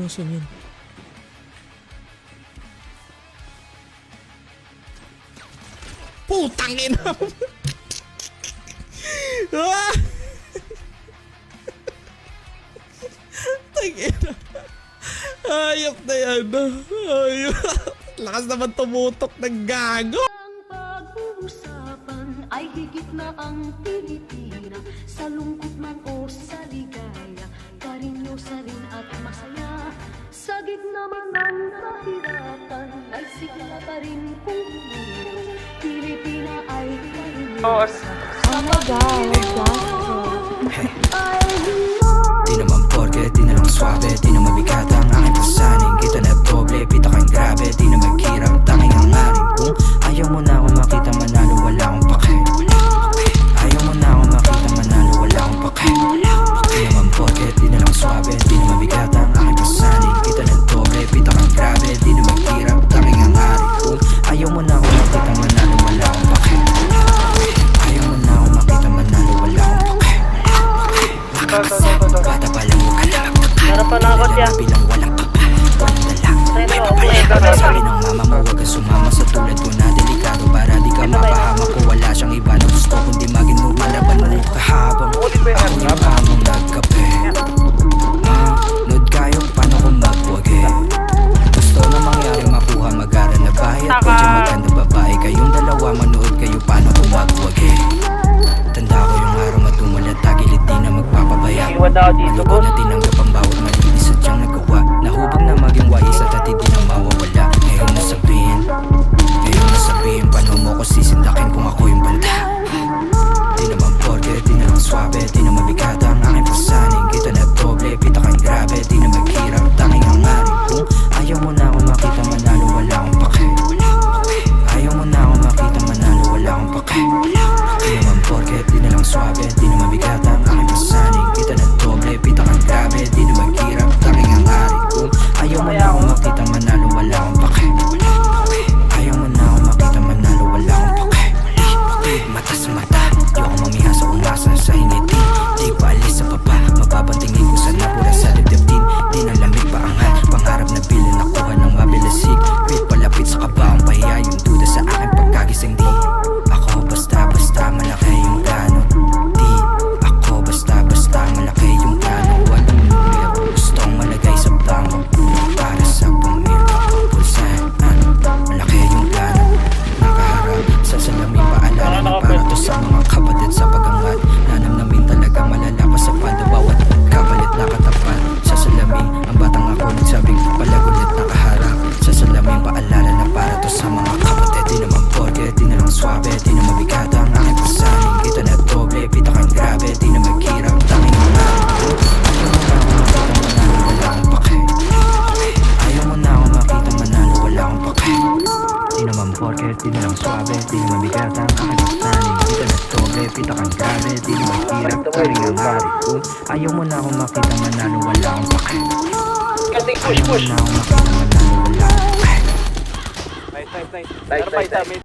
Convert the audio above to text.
Nasaan yun? Putang ina! Ah! Tangina. Hayop na yan. Hayop. Lakas naman tumutok ng gago. Ang pag-uusapan ay higit na ang tinitira. Sa lungkot man o sa ligaya, karinyosa rin at masaya. Sa gitna man ng kahirapan ay sigla pa rin kung umiro. Pilipina ay karinyosa. Oh my God, Ay hilo. Di naman porke, di na lang swabe, di na mabigat ang aking pasaning. Kita na doble, pita kang grabe, di na maghirap, tanging ang aring. Kung ayaw mo na ako makita manalo, wala akong pake. Ayaw mo na ako makita manalo, wala akong pake. Di naman porke, di na lang swabe, di na mabigat ang aking pasaning. Kita na doble, pita kang grabe, di na maghirap, tanging ang aring. Kung ayaw mo na ako makita manalo, wala akong pake. Ayaw mo na ako makita manalo, wala akong pake. Bata pa lang huwag ka lang Narapanakot yan. bilang walang kapa, walang dala. May papaya. Sabi ng mama mo huwag ka sumama sa tulad ko na delikado. Para di ka mapahamak ko, wala siyang iba na gusto kundi maging mo malaban mo kahabang ako yung mamang nagkape. Nood kayo paano kung magwagi. Gusto na mangyari makuha mag-aral na bahay at kung dyan maganda babae. Kayong dalawa manood kayo paano kung magwagi. Tanda ko yung araw matumulat tagilid di na magpapabaya. Iwan na ako dito, Ano ko boss. na tinanggap ang bawat mali sa tiyang nagawa. Nahubog na maging wais at hindi na mawawala. Ngayon na sabihin paano mo ko sisindakin kung ako yung banda. Di naman porke, di na lang swabe, di na mabigat ang aking pasaning. Kita na doble, pita kang grabe, di na maghirap, tanging ang aring. Kung ayaw mo na ako makita manalo, wala akong pake. Ayaw mo na ako makita manalo, wala akong pake. Di naman porke, di na lang swabe, di na mabigat ang aking pasaning. Kita na doble, pita kang grabe, di na maghirap, tanging ang aring. Kung ayaw mo na ako makita manalo, wala akong pake. Ayaw mo na ako makita manalo, wala akong pake. Mata sa mata, di ako mamihasa umasa sa ingiti. Di pa alis sa baba, mababantingin ko sa napura sa dibdib. Di na lamig pa angat, pangarap na pili nakuha ng mabilasig. Wait palapit sa kabaong pahiya yung duda sa aking pagkagising. Di ako basta-basta malaki yung plano. Di ako basta-basta malaki yung plano. Walang numero, gustong malagay sa bangko. Para sa pamilya, pulsahan, malaki yung plano. Nakaharap sa salamin, paalala na para to sa mga kapatid sa pagangat. Nanamnamin talaga malala pa sa panda, bawat kapalit na katapat. Sa salamin, ang batang ako nagsabing palagulit nakaharap. Sa salamin, paalala na para to sa mga kapatid. Di naman porke, di na lang swabe, di na mabigat ang aking pasaning. Kita na doble, pita kang grabe, di na maghirap, tanging ang aring. Ayaw mo na ako makita manalo, wala akong pake. Di naman porke, di na lang swabe, di na mabigat ang aking pasaning. Kita na doble, pita kang grabe, di na maghirap, tanging ang aring. Kung ayaw mo na ako makita manalo, wala akong pake. Kasi Ayaw mo push. na ako makita manalo, wala akong pake. Nice. Pero pa isa,